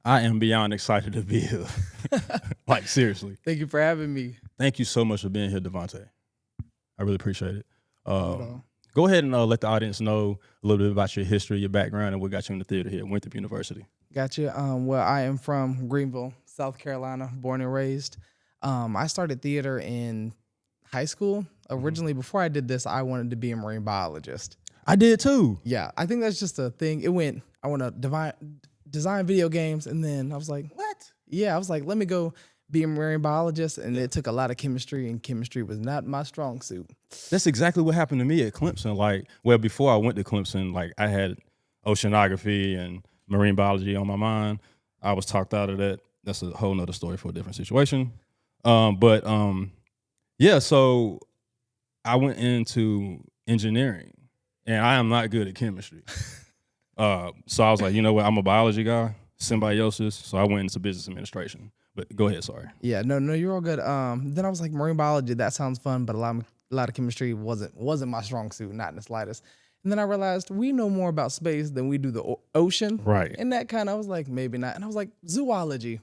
I am beyond excited to be here. Like, seriously. Thank you for having me. Thank you so much for being here, Devontaye. I really appreciate it. Not at all. Go ahead and let the audience know a little bit about your history, your background, and what got you in the theater here at Winthrop University. Gotcha. Well, I am from Greenville, South Carolina, born and raised. I started theater in high school. Originally, before I did this, I wanted to be a marine biologist. I did too. Yeah, I think that's just a thing. I want to design video games, and then I was like, What? yeah, I was like, let me go be a marine biologist, and it took a lot of chemistry, and chemistry was not my strong suit. That's exactly what happened to me at Clemson. Like, well, before I went to Clemson, like I had oceanography and marine biology on my mind. I was talked out of that. That's a whole nother story for a different situation. Yeah, so I went into engineering, and I am not good at chemistry. So I was like, you know what? I'm a biology guy, symbiosis. So I went into business administration. But go ahead, sorry. Yeah, no, you're all good. Then I was like, marine biology, that sounds fun, but a lot of chemistry wasn't my strong suit, not in the slightest. And then I realized we know more about space than we do the ocean. Right. And that kind of, I was like, maybe not. And I was like, zoology.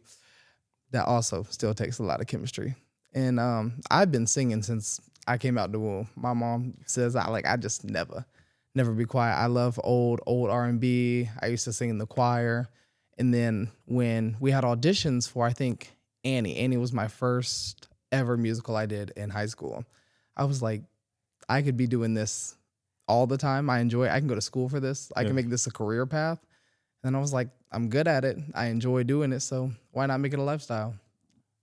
That also still takes a lot of chemistry. And I've been singing since I came out the womb. My mom says I just never be quiet. I love old R&B. I used to sing in the choir. And then when we had auditions for, I think, Annie was my first ever musical I did in high school. I was like, I could be doing this all the time. I enjoy it. I can go to school for this. I can make this a career path. And I was like, I'm good at it. I enjoy doing it. So why not make it a lifestyle?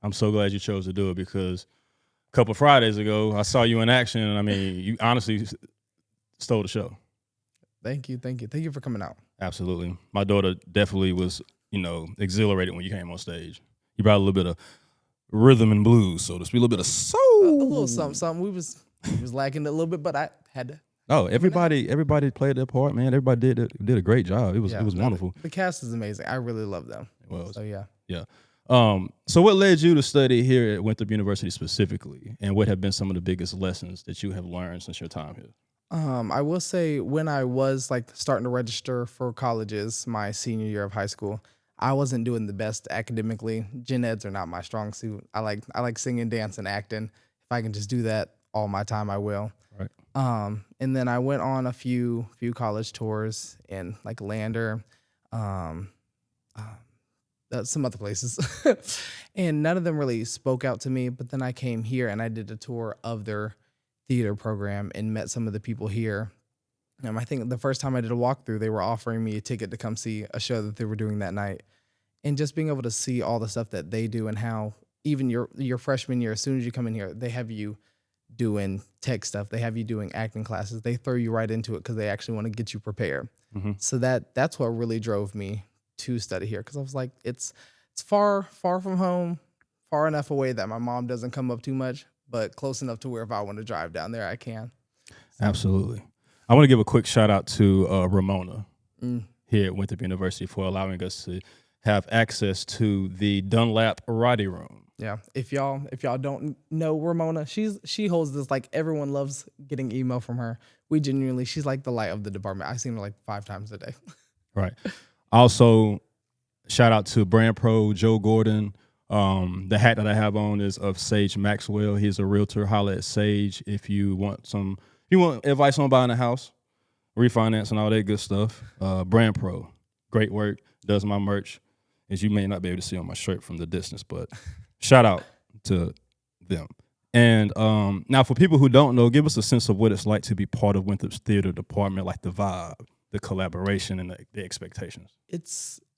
I'm so glad you chose to do it because a couple of Fridays ago, I saw you in action. And I mean, you honestly stole the show. Thank you. Thank you for coming out. Absolutely. My daughter definitely was, exhilarated when you came on stage. You brought a little bit of rhythm and blues, so to speak, a little bit of soul. A little something. We was lacking a little bit, but I had to. Oh, everybody played their part, man. Everybody did a great job. It was wonderful. The cast is amazing. I really love them. It was. So yeah. Yeah. So what led you to study here at Winthrop University specifically, and what have been some of the biggest lessons that you have learned since your time here? I will say when I was starting to register for colleges my senior year of high school, I wasn't doing the best academically. Gen eds are not my strong suit. I like singing, dancing, acting. If I can just do that all my time, I will. Right. And then I went on a few college tours in Lander, some other places, and none of them really spoke out to me. But then I came here and I did a tour of their theater program and met some of the people here. I think the first time I did a walkthrough, they were offering me a ticket to come see a show that they were doing that night. And just being able to see all the stuff that they do and how even your freshman year, as soon as you come in here, they have you doing tech stuff. They have you doing acting classes. They throw you right into it because they actually want to get you prepared. Mm-hmm. So that's what really drove me to study here, because I was like, it's far from home, far enough away that my mom doesn't come up too much, but close enough to where if I want to drive down there, I can. So. Absolutely. I want to give a quick shout out to Ramona here at Winthrop University for allowing us to have access to the Dunlap Roddy Room. Yeah, if y'all don't know Ramona, she holds this, everyone loves getting email from her. She's like the light of the department. I see her 5 times a day. Right. Also, shout out to Brand Pro Joe Gordon. The hat that I have on is of Sage Maxwell. He's a realtor. Holla at Sage if you want advice on buying a house, refinance, and all that good stuff. Brand Pro, great work. Does my merch, as you may not be able to see on my shirt from the distance, but shout out to them. And now, for people who don't know, give us a sense of what it's like to be part of Winthrop's theater department, like the vibe, the collaboration, and the expectations.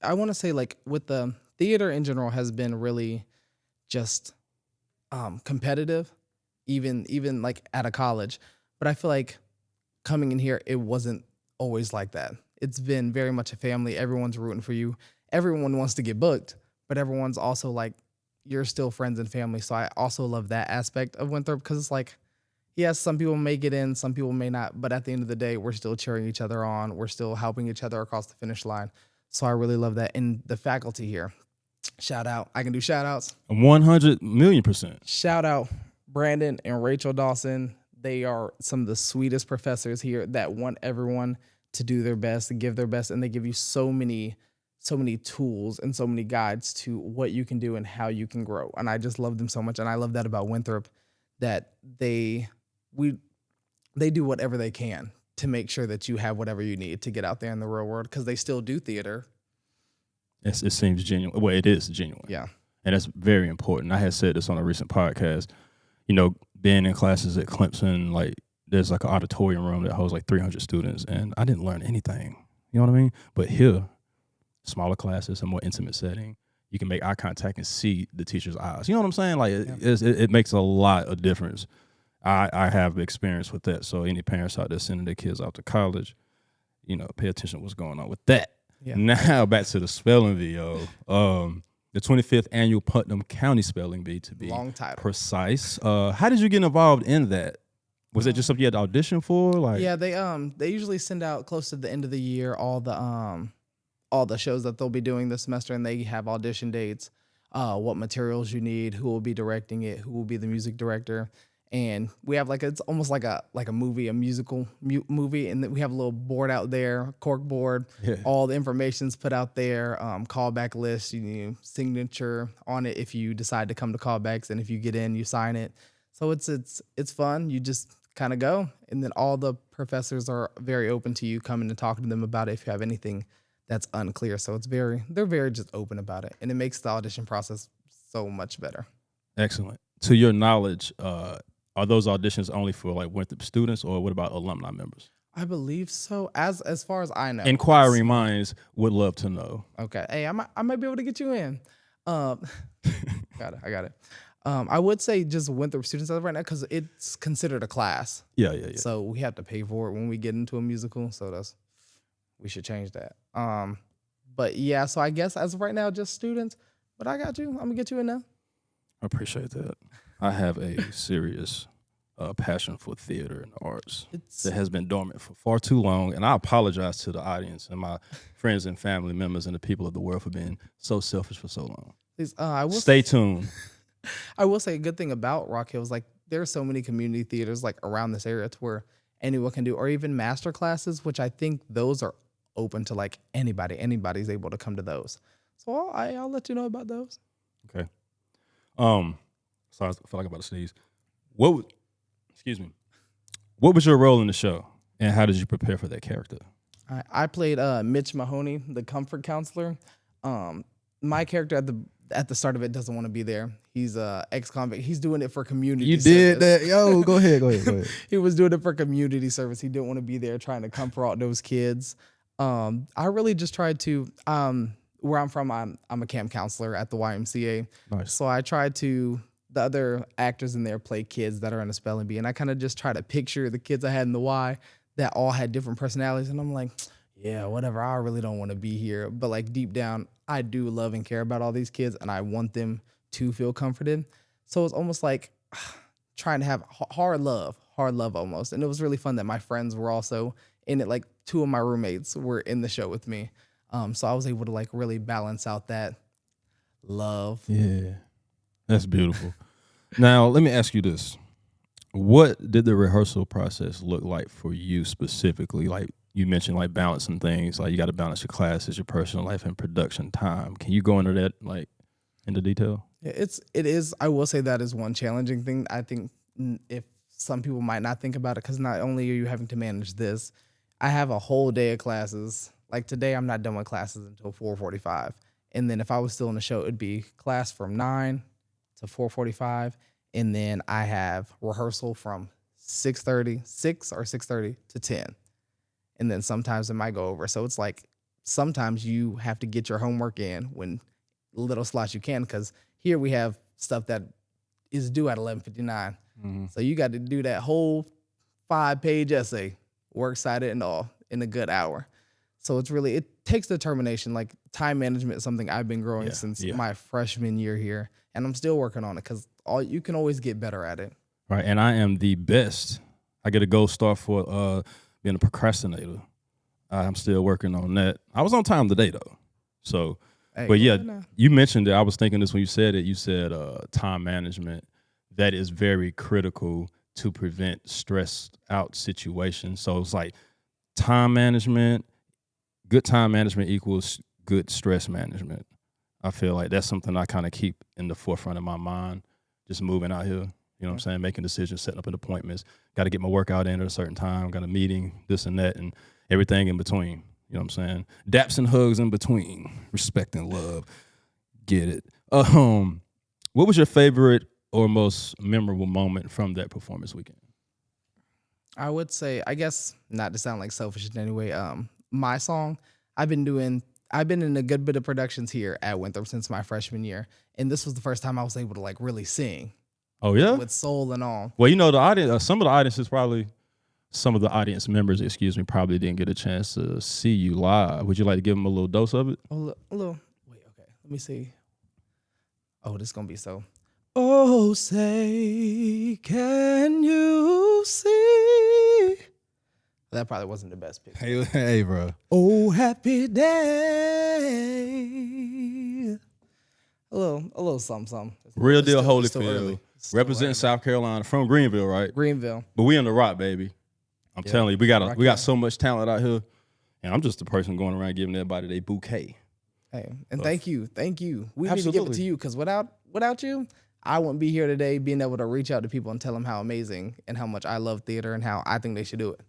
I want to say, with the theater in general has been really just competitive, even at a college. But I feel like coming in here, it wasn't always like that. It's been very much a family. Everyone's rooting for you. Everyone wants to get booked, but everyone's also you're still friends and family. So I also love that aspect of Winthrop, because it's yes, some people may get in, some people may not, but at the end of the day, we're still cheering each other on. We're still helping each other across the finish line. So I really love that. And the faculty here, shout out. I can do shout outs. 100,000,000%. Shout out Brandon and Rachel Dawson. They are some of the sweetest professors here that want everyone to do their best, to give their best, and they give you so many so many tools and so many guides to what you can do and how you can grow. And I just love them so much. And I love that about Winthrop, that we they do whatever they can to make sure that you have whatever you need to get out there in the real world, because they still do theater. It seems genuine. Well, it is genuine. Yeah. And that's very important. I had said this on a recent podcast. You know, being in classes at Clemson, like there's like an auditorium room that holds like 300 students, and I didn't learn anything. You know what I mean? But here, smaller classes, a more intimate setting, you can make eye contact and see the teacher's eyes. You know what I'm saying? Like it makes a lot of difference. I have experience with that. So any parents out there sending their kids out to college, you know, pay attention to what's going on with that. Yeah. Now back to the spelling bee, yo. The 25th annual Putnam County Spelling Bee, to be long title, precise. How did you get involved in that? Was it just something you had to audition for? Like, yeah, they usually send out close to the end of the year all the shows that they'll be doing this semester, and they have audition dates, what materials you need, who will be directing it, who will be the music director. And we have it's almost like a movie, a musical movie, and then we have a little board out there, cork board. Yeah. All the information's put out there, callback list, signature on it if you decide to come to callbacks, and if you get in, you sign it. So it's fun. You just kind of go, and then all the professors are very open to you coming and talking to them about it if you have anything that's unclear. So they're very just open about it, and it makes the audition process so much better. Excellent. To your knowledge, are those auditions only for like Winthrop students, or what about alumni members? I believe so. As far as I know, inquiring minds would love to know. Okay, hey, I might be able to get you in. I got it. I would say just Winthrop students as of right now, because it's considered a class. Yeah. So we have to pay for it when we get into a musical. So we should change that. But yeah, so I guess as of right now, just students. But I got you. I'm gonna get you in now. I appreciate that. I have a serious passion for theater and the arts that has been dormant for far too long. And I apologize to the audience and my friends and family members and the people of the world for being so selfish for so long. Please, stay tuned. I will say a good thing about Rock Hill is there are so many community theaters around this area to where anyone can do, or even master classes, which I think those are open to anybody. Anybody's able to come to those. So I'll let you know about those. Okay. Sorry, I feel like I'm about to sneeze. What was your role in the show, and how did you prepare for that character? I played Mitch Mahoney, the comfort counselor. My character at the start of it doesn't want to be there. He's a ex-convict. He's doing it for community service. You did that? Yo, go ahead. He was doing it for community service. He didn't want to be there trying to comfort all those kids. I really just tried to, where I'm from, I'm a camp counselor at the YMCA. Nice. So I tried to, the other actors in there play kids that are in a spelling bee. And I kind of just try to picture the kids I had in the Y that all had different personalities. And I'm like, yeah, whatever. I really don't want to be here. But deep down, I do love and care about all these kids, and I want them to feel comforted. So it's almost like trying to have hard love almost. And it was really fun that my friends were also in it. Two of my roommates were in the show with me. So I was able to really balance out that love. Yeah, that's beautiful. Now, let me ask you this. What did the rehearsal process look like for you specifically? You mentioned balancing things, you got to balance your classes, your personal life, and production time. Can you go into that into detail? Yeah, it is. I will say that is one challenging thing. I think if some people might not think about it, because not only are you having to manage this, I have a whole day of classes. Today, I'm not done with classes until 4:45, and then if I was still in the show, it'd be class from 9 to 4:45, and then I have rehearsal from 6:30 to 10. And then sometimes it might go over. So it's sometimes you have to get your homework in when little slots you can, because here we have stuff that is due at 11:59. Mm-hmm. So you got to do that whole 5-page essay, works cited and all, in a good hour. So it takes determination. Time management is something I've been growing since my freshman year here. And I'm still working on it, because you can always get better at it. Right. And I am the best. I get a gold star for being a procrastinator. I'm still working on that. I was on time today, though. So, hey, but yeah, you mentioned it. I was thinking this when you said it. You said time management. That is very critical to prevent stressed out situations. So it's time management, good time management equals good stress management. I feel like that's something I kind of keep in the forefront of my mind, just moving out here. You know what I'm saying? Making decisions, setting up appointments. Got to get my workout in at a certain time. Got a meeting, this and that, and everything in between. You know what I'm saying? Daps and hugs in between. Respect and love. Get it. What was your favorite or most memorable moment from that performance weekend? I would say, I guess, not to sound like selfish in any way, my song, I've been in a good bit of productions here at Winthrop since my freshman year, and this was the first time I was able to like really sing. Oh yeah, with soul and all. Well, you know, the audience, some of the audiences some of the audience members, probably didn't get a chance to see you live. Would you like to give them a little dose of it? A little. Wait, okay. Let me see. Oh, this is gonna be so. Oh, say, can you see? That probably wasn't the best pick. Hey, bro. Oh, happy day. A little something. Real deal, Holyfield. Holyfield. Representing South Carolina from Greenville, right? Greenville. But we on the rock, baby. I'm telling you, we got so much talent out here, and I'm just the person going around giving everybody their bouquet. Hey, and thank you. We need to Absolutely. give it to you because without you, I wouldn't be here today being able to reach out to people and tell them how amazing and how much I love theater and how I think they should do it.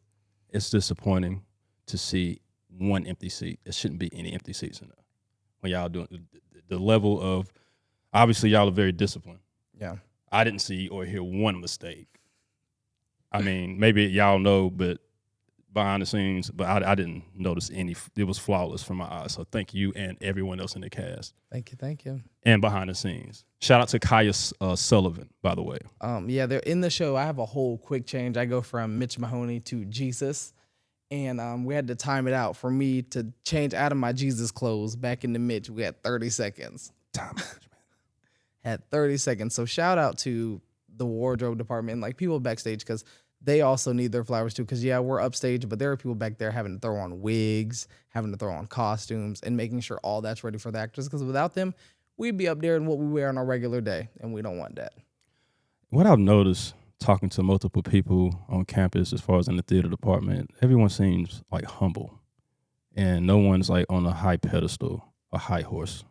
It's disappointing to see one empty seat. There shouldn't be any empty seats in there. When y'all doing the level of, obviously y'all are very disciplined. Yeah. I didn't see or hear one mistake. I mean, maybe y'all know, but behind the scenes, but I didn't notice any. It was flawless from my eyes. So thank you and everyone else in the cast. Thank you. And behind the scenes. Shout out to Kaya Sullivan, by the way. Yeah, they're in the show. I have a whole quick change. I go from Mitch Mahoney to Jesus. And we had to time it out. For me to change out of my Jesus clothes back into Mitch, we had 30 seconds. Time management. Had 30 seconds. So shout out to the wardrobe department, like people backstage, because they also need their flowers too. Because we're upstage, but there are people back there having to throw on wigs, having to throw on costumes, and making sure all that's ready for the actors. Because without them, we'd be up there in what we wear on our regular day, and we don't want that. What I've noticed talking to multiple people on campus as far as in the theater department, everyone seems like humble, and no one's like on a high pedestal, a high horse,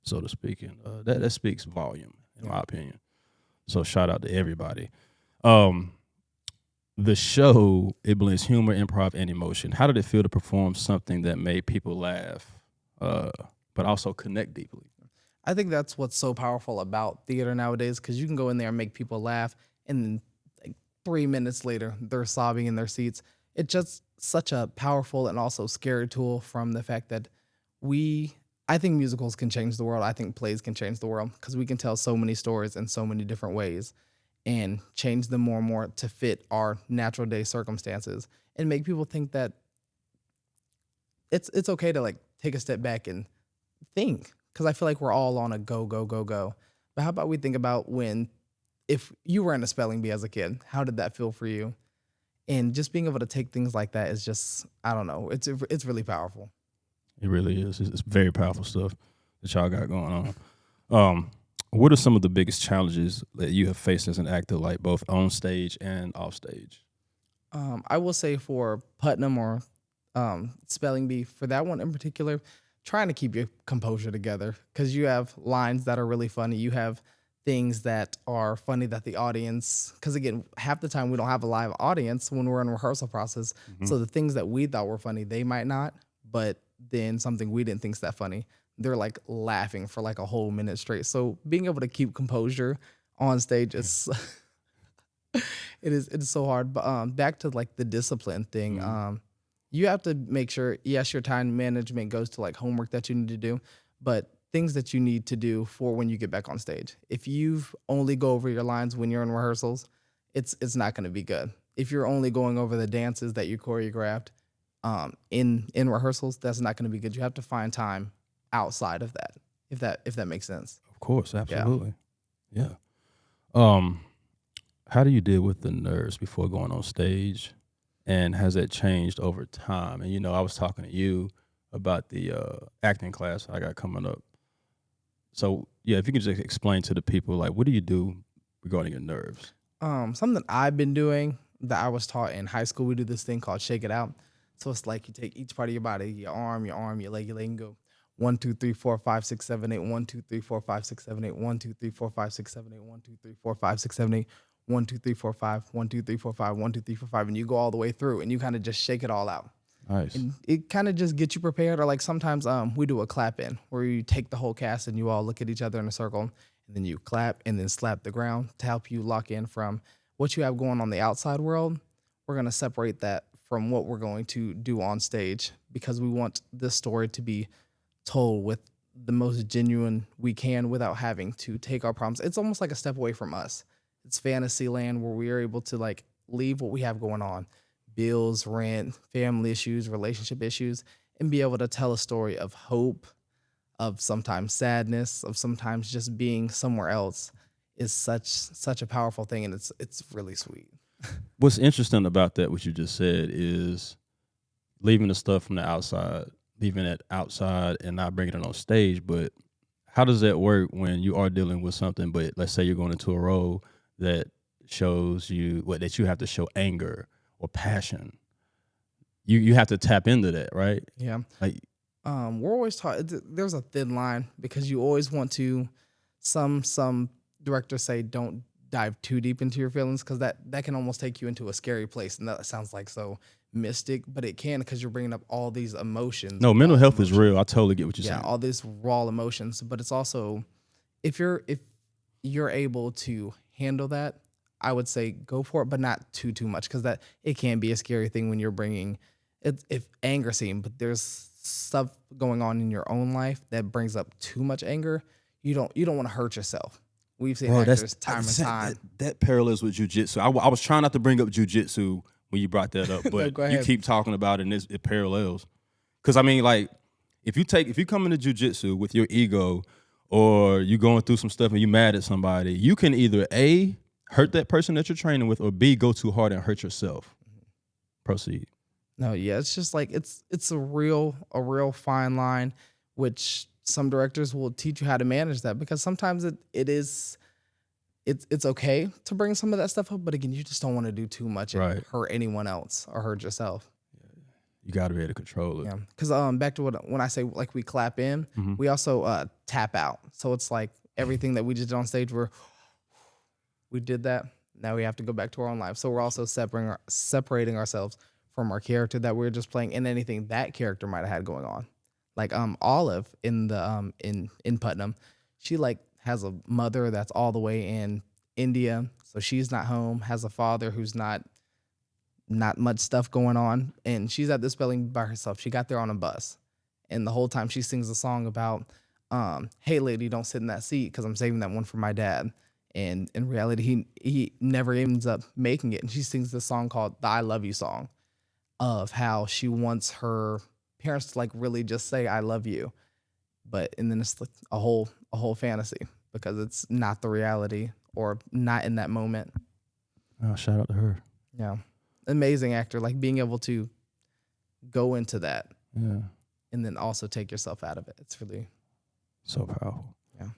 so to speak. And that speaks volume, in my opinion. So shout out to everybody. The show, it blends humor, improv, and emotion. How did it feel to perform something that made people laugh, but also connect deeply? I think that's what's so powerful about theater nowadays, because you can go in there and make people laugh, and then like 3 minutes later, they're sobbing in their seats. It's just such a powerful and also scary tool from the fact that I think musicals can change the world. I think plays can change the world because we can tell so many stories in so many different ways and change them more and more to fit our natural day circumstances and make people think that it's okay to like take a step back and think, because I feel like we're all on a go. But how about we think about if you were in a spelling bee as a kid, how did that feel for you? And just being able to take things like that is just, I don't know, it's really powerful. It really is. It's very powerful stuff that y'all got going on. What are some of the biggest challenges that you have faced as an actor, like both on stage and off stage? I will say for Putnam or spelling bee, for that one in particular, trying to keep your composure together, because you have lines that are really funny. You have things that are funny that the audience, because again, half the time we don't have a live audience when we're in rehearsal process. Mm-hmm. So the things that we thought were funny, they might not, but then something we didn't think's that funny, they're like laughing for like a whole minute straight. So being able to keep composure on stage is it's so hard. But back to like the discipline thing, mm-hmm. You have to make sure, yes, your time management goes to like homework that you need to do, but things that you need to do for when you get back on stage. If you've only go over your lines when you're in rehearsals, it's not going to be good. If you're only going over the dances that you choreographed in rehearsals, that's not going to be good. You have to find time outside of that, if that makes sense. Of course, absolutely. Yeah. How do you deal with the nerves before going on stage, and has that changed over time? And I was talking to you about the acting class I got coming up. So if you could just explain to the people, like, what do you do regarding your nerves? Something I've been doing that I was taught in high school, we do this thing called Shake It Out. So it's like you take each part of your body, your arm, your leg, and go 1, 2, 3, 4, 5, 6, 7, 8. 1, 2, 3, 4, 5, 6, 7, 8. 1, 2, 3, 4, 5, 6, 7, 8. 1, 2, 3, 4, 5, 6, 7, 8. 1, 2, 3, 4, 5. 1, 2, 3, 4, 5. 1, 2, 3, 4, 5. And you go all the way through, and you kind of just shake it all out. Nice. And it kind of just gets you prepared. Or like sometimes we do a clap in where you take the whole cast and you all look at each other in a circle, and then you clap and then slap the ground to help you lock in from what you have going on the outside world. We're going to separate that from what we're going to do on stage, because we want this story to be told with the most genuine we can without having to take our problems. It's almost like a step away from us. It's fantasy land where we are able to like leave what we have going on, bills, rent, family issues, relationship issues, and be able to tell a story of hope, of sometimes sadness, of sometimes just being somewhere else is such a powerful thing, and it's really sweet. What's interesting about that, what you just said, is leaving the stuff from the outside, leaving it outside and not bringing it on stage. But how does that work when you are dealing with something, but let's say you're going into a role that shows you that you have to show anger or passion? You have to tap into that, right? Yeah. Like, we're always taught there's a thin line, because you always want to, some directors say don't dive too deep into your feelings, because that can almost take you into a scary place. And that sounds like so mystic, but it can, because you're bringing up all these emotions. No, mental health is real. I totally get what you're saying. Yeah, all these raw emotions. But it's also, if you're able to handle that, I would say go for it, but not too much, because that it can be a scary thing when you're bringing it. If anger scene, but there's stuff going on in your own life that brings up too much anger, you don't want to hurt yourself. We've seen actors time and time. That parallels with jujitsu. I was trying not to bring up jujitsu when you brought that up, but No, you keep talking about it, and it parallels. Because I mean, like, if you come into jujitsu with your ego, or you going through some stuff and you mad at somebody, you can either A, hurt that person that you're training with, or B, go too hard and hurt yourself. Proceed. No, yeah, it's just like it's a real fine line, which some directors will teach you how to manage that, because sometimes it's okay to bring some of that stuff up, but again, you just don't want to do too much and hurt anyone else or hurt yourself. You got to be able to control it. Yeah, because back to when I say like we clap in, we also tap out. So it's like everything that we just did on stage, we did that. Now we have to go back to our own life. So we're also separating ourselves from our character that we're just playing, and anything that character might have had going on. Like Olive in the in Putnam, she like has a mother that's all the way in India, so she's not home. Has a father who's not much stuff going on, and she's at this spelling by herself. She got there on a bus, and the whole time she sings a song about, "Hey lady, don't sit in that seat because I'm saving that one for my dad." And in reality, he never ends up making it. And she sings this song called the "I Love You" song, of how she wants her parents to like really just say "I love you," and then it's like a whole fantasy, because it's not the reality or not in that moment. Oh, shout out to her. Yeah, amazing actor, like being able to go into that, and then also take yourself out of it. It's really so powerful. Yeah.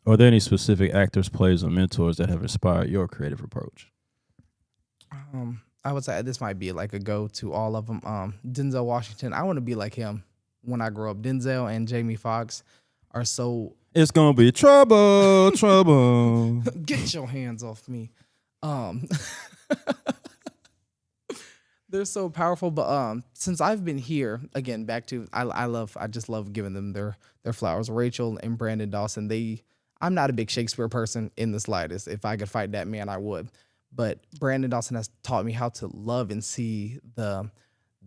Are there any specific actors, players, or mentors that have inspired your creative approach? I would say this might be like a go to all of them. Denzel Washington. I want to be like him when I grow up. Denzel and Jamie Foxx are so. It's gonna be trouble, trouble. Get your hands off me. They're so powerful. But since I've been here, again, back to I just love giving them their flowers. Rachel and Brandon Dawson. I'm not a big Shakespeare person in the slightest. If I could fight that man, I would. But Brandon Dawson has taught me how to love and see the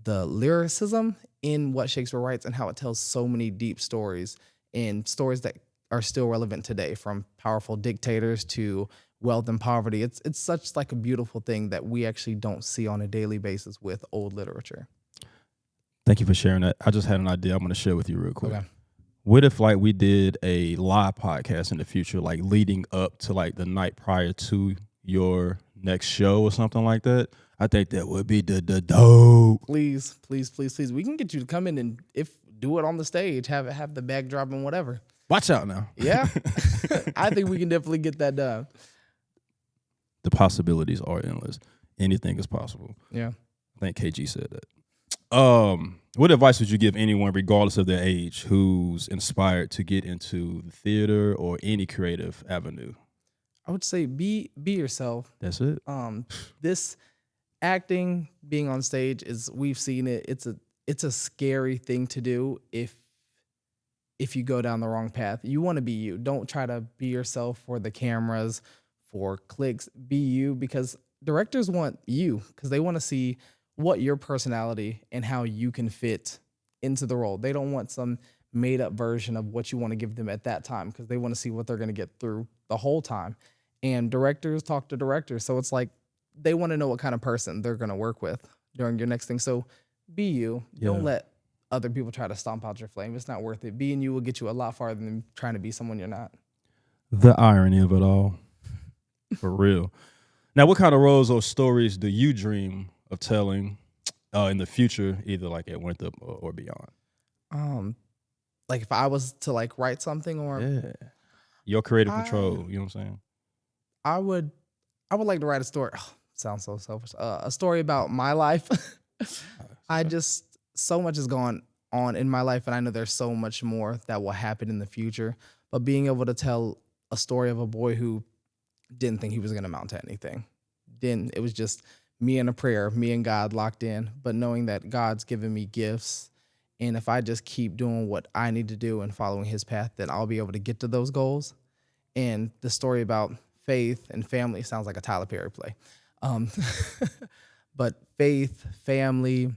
lyricism in what Shakespeare writes, and how it tells so many deep stories, and stories that are still relevant today, from powerful dictators to wealth and poverty. It's such like a beautiful thing that we actually don't see on a daily basis with old literature. Thank you for sharing that. I just had an idea I'm going to share with you real quick. Okay. What if like we did a live podcast in the future, like leading up to like the night prior to your next show or something like that? I think that would be the dope. Please. We can get you to come in and do it on the stage, have the backdrop and whatever. Watch out now. Yeah. I think we can definitely get that done. The possibilities are endless. Anything is possible. Yeah. I think KG said that. What advice would you give anyone, regardless of their age, who's inspired to get into the theater or any creative avenue? I would say be yourself. That's it. This acting, being on stage is, we've seen it. It's a scary thing to do if you go down the wrong path. You want to be you. Don't try to be yourself for the cameras, for clicks. Be you, because directors want you, because they want to see what your personality and how you can fit into the role. They don't want some made up version of what you want to give them at that time, because they want to see what they're going to get through the whole time. And directors talk to directors. So it's like they want to know what kind of person they're going to work with during your next thing. So be you. Yeah. Don't let other people try to stomp out your flame. It's not worth it. Being you will get you a lot farther than trying to be someone you're not. The irony of it all. For real. Now, what kind of roles or stories do you dream of telling in the future, either like at Winthrop or beyond? Like if I was to like write something, or Yeah. Your creative control, you know what I'm saying? I would like to write a story. Oh, sounds so selfish. A story about my life. So much has gone on in my life, and I know there's so much more that will happen in the future. But being able to tell a story of a boy who didn't think he was going to amount to anything. It was just me and a prayer, me and God locked in, but knowing that God's given me gifts, and if I just keep doing what I need to do and following his path, then I'll be able to get to those goals. And the story about faith and family sounds like a Tyler Perry play. But faith, family,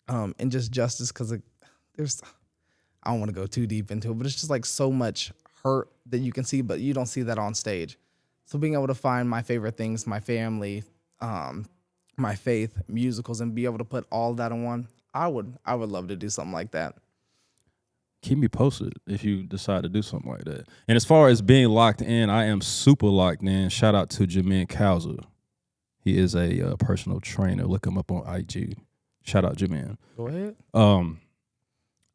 and just justice, because I don't want to go too deep into it, but it's just like so much hurt that you can see, but you don't see that on stage. So being able to find my favorite things, my family, my faith, musicals, and be able to put all that in one, I would love to do something like that. Keep me posted if you decide to do something like that. And as far as being locked in, I am super locked in. Shout out to Jamin Kauser. He is a personal trainer. Look him up on IG. Shout out Jamin. Go ahead. I'm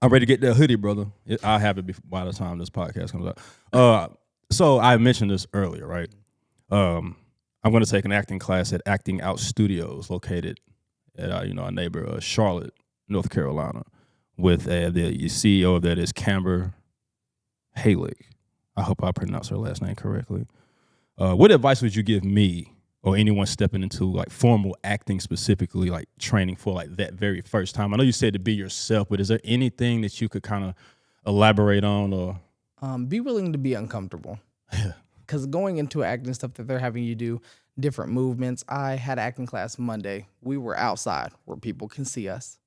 ready to get that hoodie, brother. I'll have it by the time this podcast comes out. So I mentioned this earlier, right? I'm going to take an acting class at Acting Out Studios, located at our neighbor Charlotte, North Carolina, with the CEO of that is Camber Halick. I hope I pronounced her last name correctly. What advice would you give me or anyone stepping into like formal acting, specifically like training for like that very first time? I know you said to be yourself, but is there anything that you could kind of elaborate on? Or be willing to be uncomfortable. Because going into acting stuff that they're having you do different movements. I had acting class Monday. We were outside where people can see us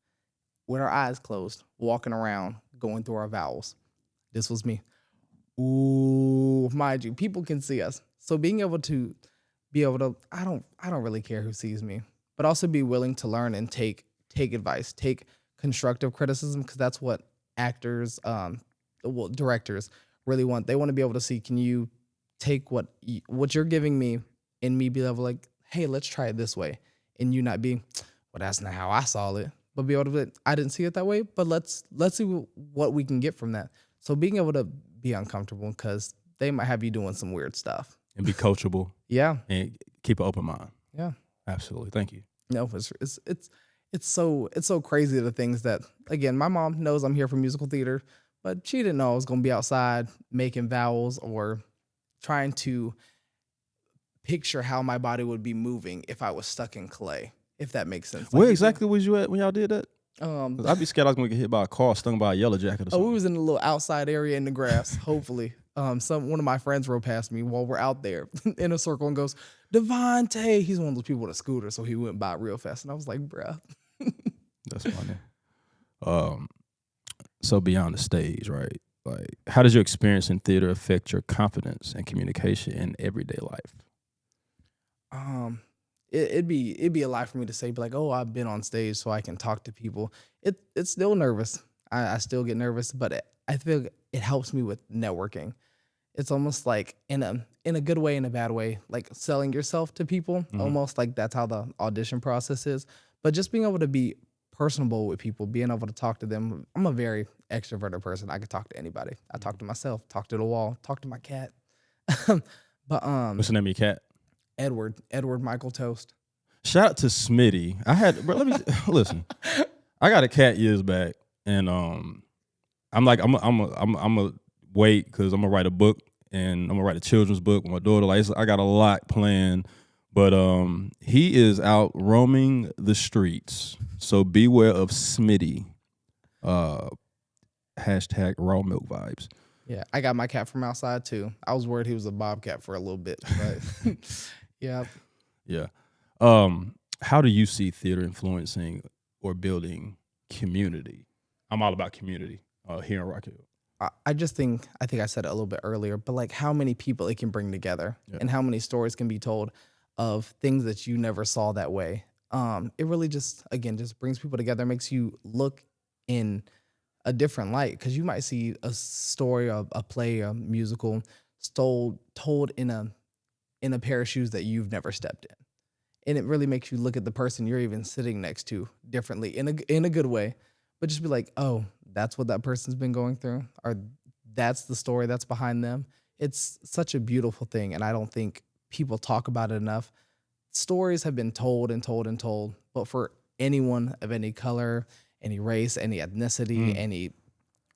with our eyes closed, walking around, going through our vowels. This was me. Ooh, mind you, people can see us. So being able to I don't really care who sees me, but also be willing to learn and take advice, take constructive criticism, because that's what actors, directors really want. They want to be able to see, can you take what you're giving me and me be able to like, hey, let's try it this way, and you not be, well, that's not how I saw it, but be able to be, I didn't see it that way, but let's see what we can get from that. So being able to be uncomfortable, because they might have you doing some weird stuff. And be coachable. Yeah. And keep an open mind. Yeah. Absolutely. Thank you. No, it's so crazy, the things that, again, my mom knows I'm here for musical theater, but she didn't know I was going to be outside making vowels or trying to picture how my body would be moving if I was stuck in clay, if that makes sense. Where exactly was you at when y'all did that? 'Cause I'd be scared I was going to get hit by a car, stung by a yellow jacket or something. We was in a little outside area in the grass, hopefully. One of my friends rode past me while we're out there in a circle and goes, Devontaye. He's one of those people with a scooter, so he went by real fast. And I was like, bruh. That's funny. So beyond the stage, right? Like, how does your experience in theater affect your confidence and communication in everyday life? It'd be a lot for me to say, like, oh, I've been on stage so I can talk to people. It's still nervous. I still get nervous, but I feel it helps me with networking. It's almost like in a good way, in a bad way, like selling yourself to people. Mm-hmm. Almost like that's how the audition process is. But just being able to be personable with people, being able to talk to them. I'm a very extroverted person. I can talk to anybody. I talk to myself, talk to the wall, talk to my cat. But what's the name of your cat? Edward Michael Toast. Shout out to Smitty. Let me listen. I got a cat years back, and I'm like I'm a wait because I'm gonna write a book and I'm gonna write a children's book with my daughter. Like I got a lot planned, but he is out roaming the streets. So beware of Smitty. Hashtag raw milk vibes. Yeah, I got my cat from outside too. I was worried he was a bobcat for a little bit, but yeah. Yeah. How do you see theater influencing or building community? I'm all about community here in Rock Hill. I just think I said it a little bit earlier, but like how many people it can bring together and how many stories can be told of things that you never saw that way. It really just brings people together, makes you look in a different light because you might see a story, a play, a musical told in a pair of shoes that you've never stepped in. And it really makes you look at the person you're even sitting next to differently in a good way, but just be like, oh, that's what that person's been going through, or that's the story that's behind them. It's such a beautiful thing, and I don't think people talk about it enough. Stories have been told and told and told, but for anyone of any color, any race, any ethnicity, any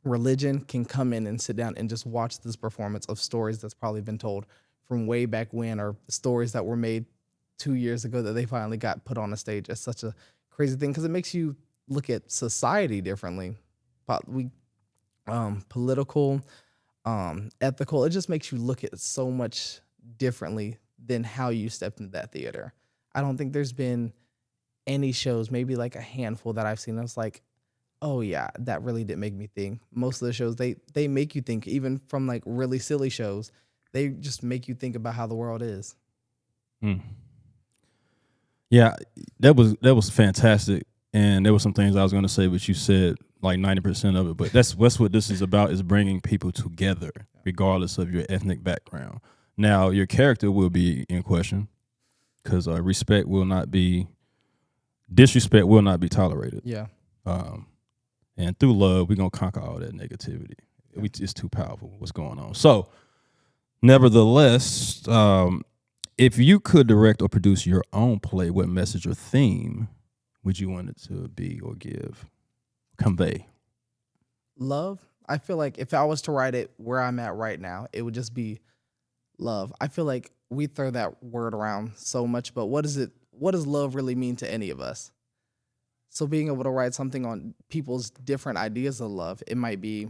religion can come in and sit down and just watch this performance of stories that's probably been told from way back when, or stories that were made 2 years ago that they finally got put on a stage. It's such a crazy thing because it makes you look at society differently. Political, ethical. It just makes you look at so much differently than how you stepped into that theater. I don't think there's been any shows, maybe like a handful that I've seen. I was like, oh yeah, that really did make me think. Most of the shows, they make you think, even from like really silly shows, they just make you think about how the world is. Yeah, that was fantastic. And there were some things I was going to say, but you said like 90% of it. But that's what this is about, is bringing people together, regardless of your ethnic background. Now, your character will be in question because disrespect will not be tolerated. Yeah. And through love, we're going to conquer all that negativity. It's too powerful what's going on. So, nevertheless, if you could direct or produce your own play, what message or theme would you want it to be or convey? Love. I feel like if I was to write it where I'm at right now, it would just be love. I feel like we throw that word around so much, but what does love really mean to any of us? So being able to write something on people's different ideas of love, it might be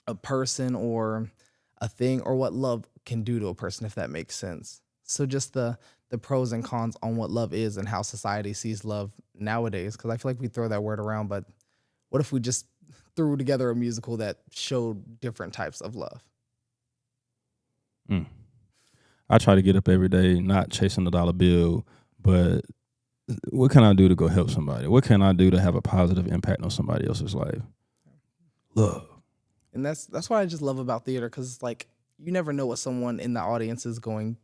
a person or a thing, or what love can do to a person, if that makes sense. So just the pros and cons on what love is and how society sees love nowadays, because I feel like we throw that word around, but what if we just threw together a musical that showed different types of love? I try to get up every day, not chasing the dollar bill, but what can I do to go help somebody? What can I do to have a positive impact on somebody else's life? Love. And that's what I just love about theater, because it's like you never know what someone in the audience is going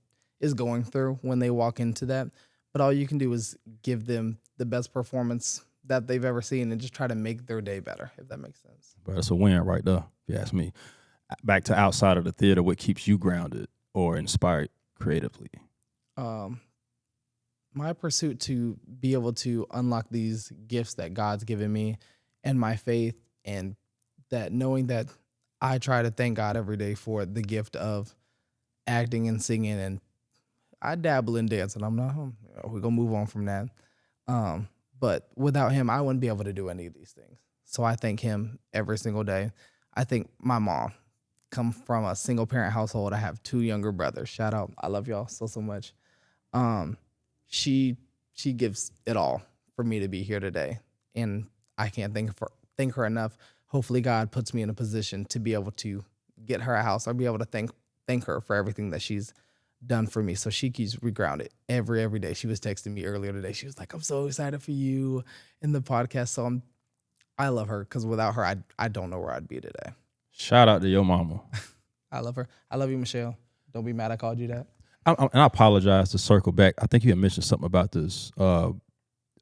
through when they walk into that. But all you can do is give them the best performance that they've ever seen and just try to make their day better, if that makes sense. But it's a win right there, if you ask me. Back to outside of the theater, what keeps you grounded or inspired creatively? My pursuit to be able to unlock these gifts that God's given me, and my faith, and that knowing that I try to thank God every day for the gift of acting and singing, and I dabble in dancing. We're gonna move on from that. But without him, I wouldn't be able to do any of these things. So I thank him every single day. I think my mom come from a single parent household. I have 2 younger brothers. Shout out. I love y'all so much. She gives it all for me to be here today. And I can't thank her enough. Hopefully God puts me in a position to be able to get her a house, or be able to thank her for everything that she's done for me. So she keeps me grounded every day. She was texting me earlier today. She was like, I'm so excited for you in the podcast. So I love her, because without her, I don't know where I'd be today. Shout out to your mama. I love her. I love you, Michelle. Don't be mad I called you that. And I apologize to circle back. I think you had mentioned something about this. Well,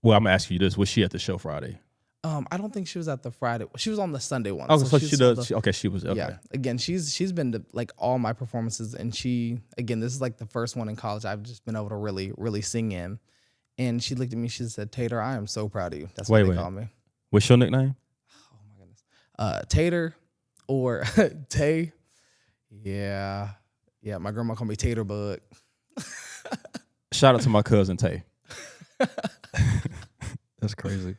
I'm going to ask you this. Was she at the show Friday? I don't think she was at the Friday. She was on the Sunday one. Oh, so she does. She was. Okay. Yeah. Again, she's been to like all my performances, and this is like the first one in college I've just been able to really, really sing in. And she looked at me. She said, "Tater, I am so proud of you." That's what they call me. What's your nickname? Oh my goodness. Tater or Tay. Yeah. Yeah, my grandma called me Tater Bug. Shout out to my cousin Tay. That's crazy.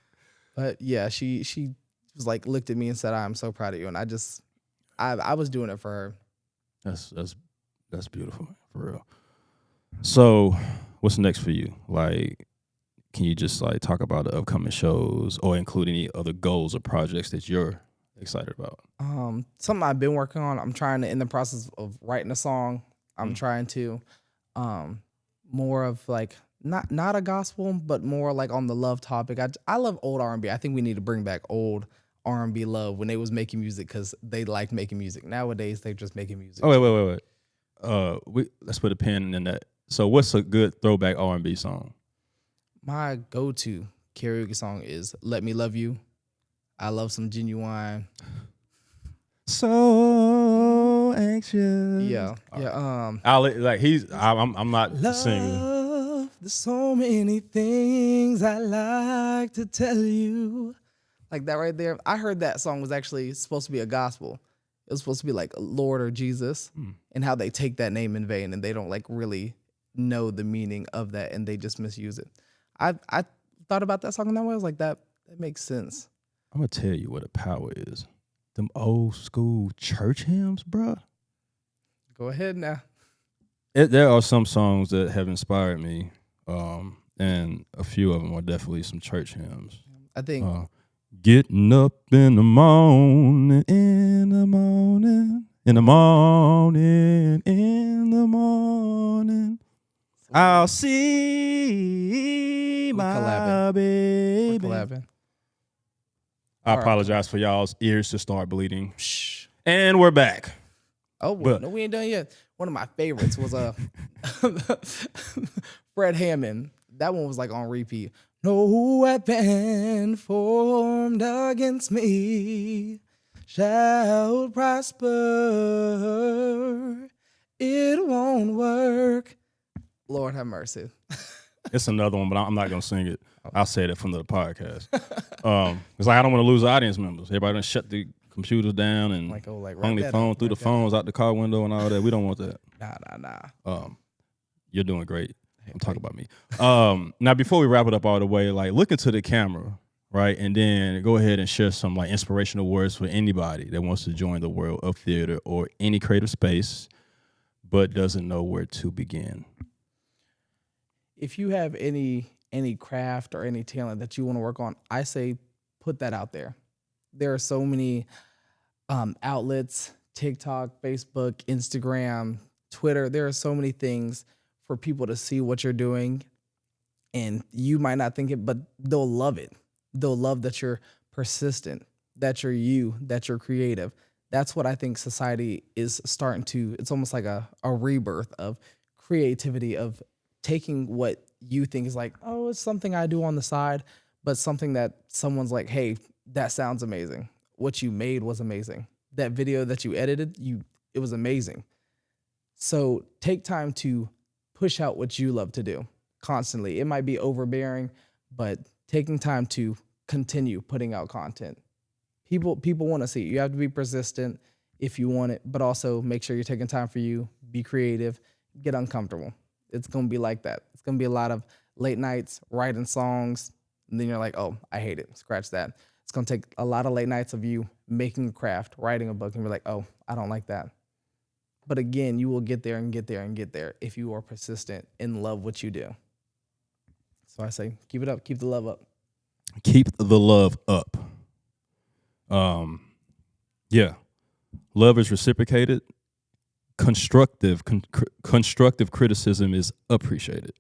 But yeah, she was like looked at me and said, "I'm so proud of you." And I was doing it for her. That's beautiful, for real. So, what's next for you? Like, can you just like talk about the upcoming shows or include any other goals or projects that you're excited about? Something I've been working on. I'm trying to in the process of writing a song. I'm trying to more of like not a gospel, but more like on the love topic. I love old R&B. I think we need to bring back old R&B love when they was making music because they liked making music. Nowadays they're just making music. Oh wait. Let's put a pin in that. So what's a good throwback R&B song? My go-to karaoke song is "Let Me Love You." I love some Genuine. So anxious. Yeah. I'm not singing. Love, there's so many things I like to tell you. Like that right there. I heard that song was actually supposed to be a gospel. It was supposed to be like Lord or Jesus, and how they take that name in vain and they don't like really know the meaning of that and they just misuse it. I thought about that song in that way. I was like, that makes sense. I'm gonna tell you what a power is. Them old school church hymns, bruh. Go ahead now. There are some songs that have inspired me, and a few of them are definitely some church hymns. I think getting up in the morning, in the morning, in the morning, in the morning, I'll see my baby. We're collabing. I apologize for y'all's ears to start bleeding. And we're back. Oh, well, no, we ain't done yet. One of my favorites was Fred Hammond. That one was like on repeat. No weapon formed against me shall prosper. It won't work. Lord have mercy. It's another one, but I'm not gonna sing it. I'll say that from the podcast. It's like I don't want to lose audience members. Everybody done shut the computers down and hung their phone through the phones out the car window and all that. We don't want that. Nah. You're doing great. I'm talking about me. Now, before we wrap it up all the way, like look into the camera, right? And then go ahead and share some like inspirational words for anybody that wants to join the world of theater or any creative space, but doesn't know where to begin. If you have any craft or any talent that you want to work on, I say put that out there. There are so many outlets, TikTok, Facebook, Instagram, Twitter. There are so many things for people to see what you're doing, and you might not think it, but they'll love it. They'll love that you're persistent, that you're that you're creative. That's what I think society is starting to, it's almost like a rebirth of creativity, of taking what you think is like, oh, it's something I do on the side, but something that someone's like, hey, that sounds amazing. What you made was amazing. That video that you edited, it was amazing. So take time to push out what you love to do constantly. It might be overbearing, but taking time to continue putting out content. People want to see it. You have to be persistent if you want it, but also make sure you're taking time for you, be creative, get uncomfortable. It's going to be like that. It's going to be a lot of late nights writing songs, and then you're like, oh, I hate it. Scratch that. It's going to take a lot of late nights of you making a craft, writing a book, and you're like, oh, I don't like that. But again, you will get there and get there and get there if you are persistent and love what you do. So I say, keep it up. Keep the love up. Keep the love up. Yeah. Love is reciprocated. Constructive criticism is appreciated.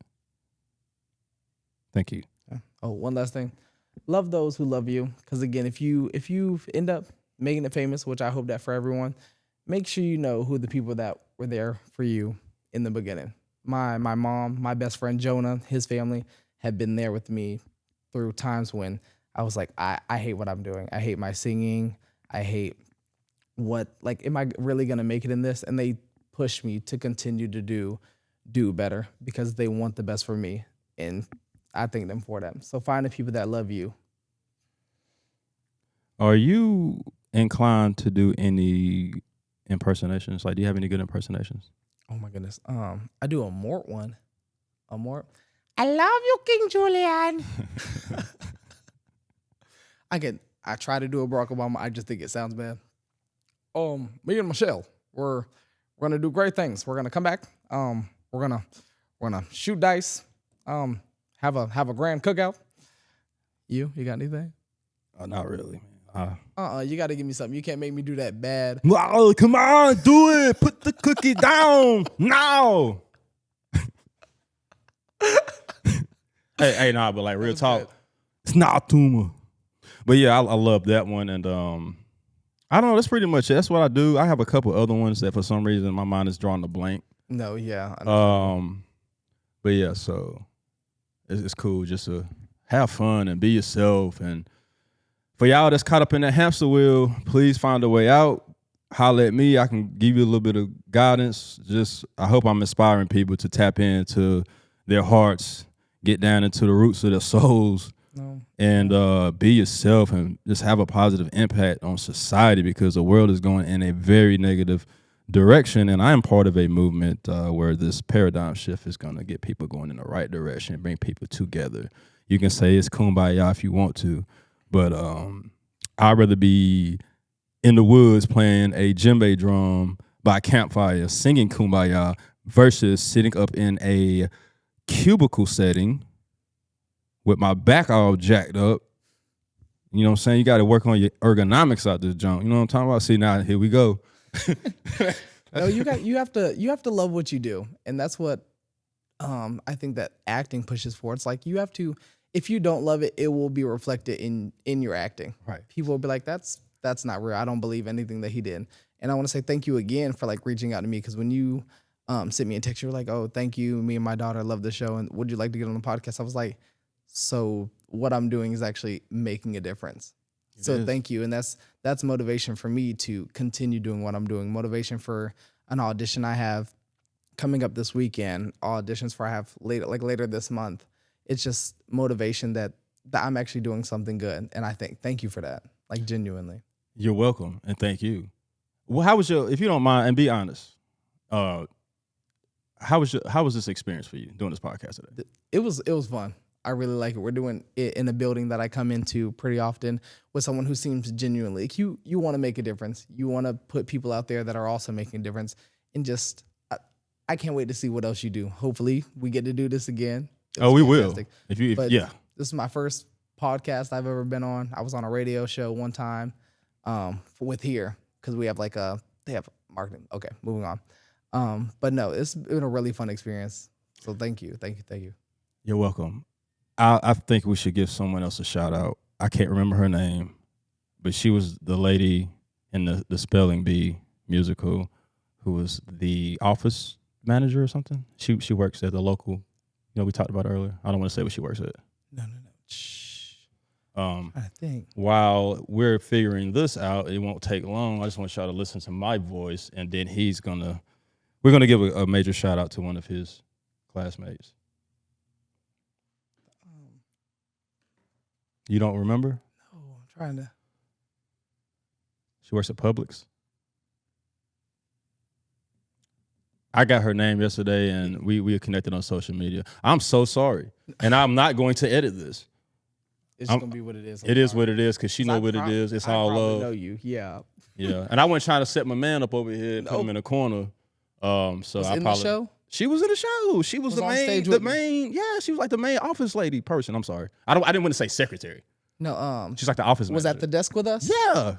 Thank you. Oh, one last thing. Love those who love you. Because again, if you end up making it famous, which I hope that for everyone, make sure you know who the people that were there for you in the beginning. My mom, my best friend Jonah, his family had been there with me through times when I was like, I hate what I'm doing. I hate my singing. I hate am I really going to make it in this? And they push me to continue to do better because they want the best for me. And I thank them for that. So find the people that love you. Are you inclined to do any impersonations? Like, do you have any good impersonations? Oh my goodness. I do a Mort one. A Mort. I love you, King Julian. I try to do a Barack Obama. I just think it sounds bad. Me and Michelle, we're gonna do great things. We're gonna come back. We're gonna shoot dice. Have a grand cookout. You got anything? Not really. You got to give me something. You can't make me do that bad. Oh, come on, do it. Put the cookie down now. hey, nah, but like real talk, bad. It's not a tumor. But yeah, I love that one, and I don't know. That's pretty much it. That's what I do. I have a couple other ones that for some reason my mind is drawing a blank. No, yeah. But yeah, so it's cool just to have fun and be yourself. And for y'all that's caught up in that hamster wheel, please find a way out. Holler at me. I can give you a little bit of guidance. I hope I'm inspiring people to tap into their hearts, get down into the roots of their souls, and be yourself and just have a positive impact on society, because the world is going in a very negative direction. And I am part of a movement where this paradigm shift is going to get people going in the right direction, bring people together. You can say it's kumbaya if you want to, but I'd rather be in the woods playing a djembe drum by a campfire singing kumbaya versus sitting up in a cubicle setting with my back all jacked up. You know what I'm saying? You got to work on your ergonomics out this junk. You know what I'm talking about? See, now here we go. No, you have to love what you do, and that's what I think that acting pushes for. It's like you have to. If you don't love it, it will be reflected in your acting. Right. People will be like, that's not real. I don't believe anything that he did. And I want to say thank you again for like reaching out to me, because when you sent me a text, you were like, oh, thank you. Me and my daughter love the show, and would you like to get on the podcast? I was like, so what I'm doing is actually making a difference. Thank you. And that's motivation for me to continue doing what I'm doing. Motivation for an audition I have coming up this weekend, auditions I have later this month. It's just motivation that I'm actually doing something good. And I thank you for that. Like, genuinely. You're welcome. And thank you. Well, how was if you don't mind, and be honest, how was this experience for you doing this podcast today? It was fun. I really like it. We're doing it in a building that I come into pretty often with someone who seems genuinely like you want to make a difference. You want to put people out there that are also making a difference. And just, I can't wait to see what else you do. Hopefully we get to do this again. We fantastic. Will. This is my first podcast I've ever been on. I was on a radio show one time with here, because they have marketing. Okay, moving on. But no, it's been a really fun experience. So thank you. You're welcome. I think we should give someone else a shout out. I can't remember her name, but she was the lady in the Spelling Bee musical who was the office manager or something. She works at the local, we talked about earlier. I don't want to say what she works at. No. Shh. I think. While we're figuring this out, it won't take long. I just want y'all to listen to my voice, and then we're gonna give a major shout out to one of his classmates. You don't remember? No, I'm trying to. She works at Publix. I got her name yesterday, and we connected on social media. I'm so sorry, and I'm not going to edit this. It's just gonna be what it is. It is what it is, because she know what it is. It's all love. I know you, yeah. Yeah, and I wasn't trying to set my man up over here and put him in a corner. So was in the show? She was in the show. She was the main. Yeah, she was like the main office lady person. I'm sorry. I didn't want to say secretary. No, she's like the office manager. Was at the desk with us? Yeah.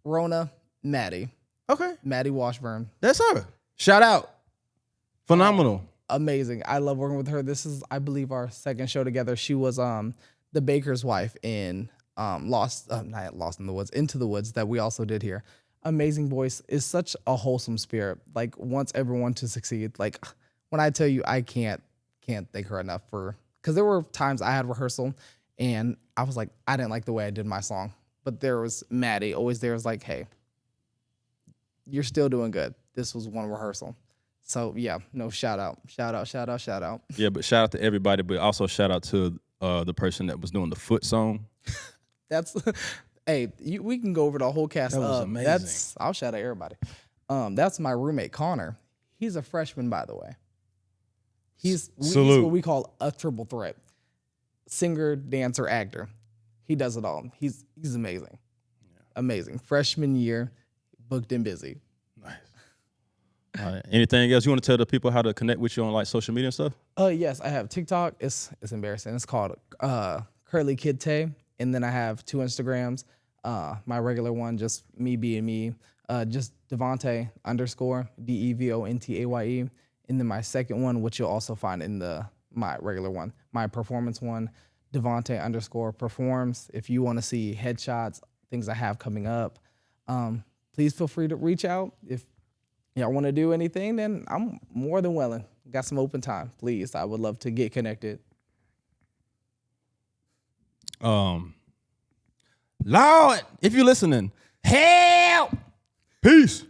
Rona, Maddie. Okay. Maddie Washburn. That's her. Shout out. Phenomenal. Amazing. I love working with her. This is, I believe, our second show together. She was the baker's wife in not Lost in the Woods, Into the Woods, that we also did here. Amazing voice. Is such a wholesome spirit. Like, wants everyone to succeed. Like, when I tell you, I can't thank her enough because there were times I had rehearsal and I was like, I didn't like the way I did my song. But there was Maddie always there, was like, hey, you're still doing good. This was one rehearsal. So yeah, no, shout out. Yeah, but shout out to everybody, but also shout out to the person that was doing the foot song. Hey, we can go over the whole cast. That was amazing. I'll shout out everybody. That's my roommate Connor. He's a freshman, by the way. He's what we call a triple threat: singer, dancer, actor. He does it all. He's amazing, amazing. Freshman year, booked and busy. Nice. All right. Anything else you want to tell the people how to connect with you on like social media and stuff? Yes, I have TikTok. It's embarrassing. It's called Curly Kid Tay, and then I have 2 Instagrams. My regular one, just me being me, just Devontaye _ DEVONTAYE, and then my second one, which you'll also find in my regular one, my performance one, Devontaye _ performs. If you want to see headshots, things I have coming up, please feel free to reach out. If y'all want to do anything, then I'm more than willing. Got some open time, please. I would love to get connected. Lord, if you're listening, help! Peace.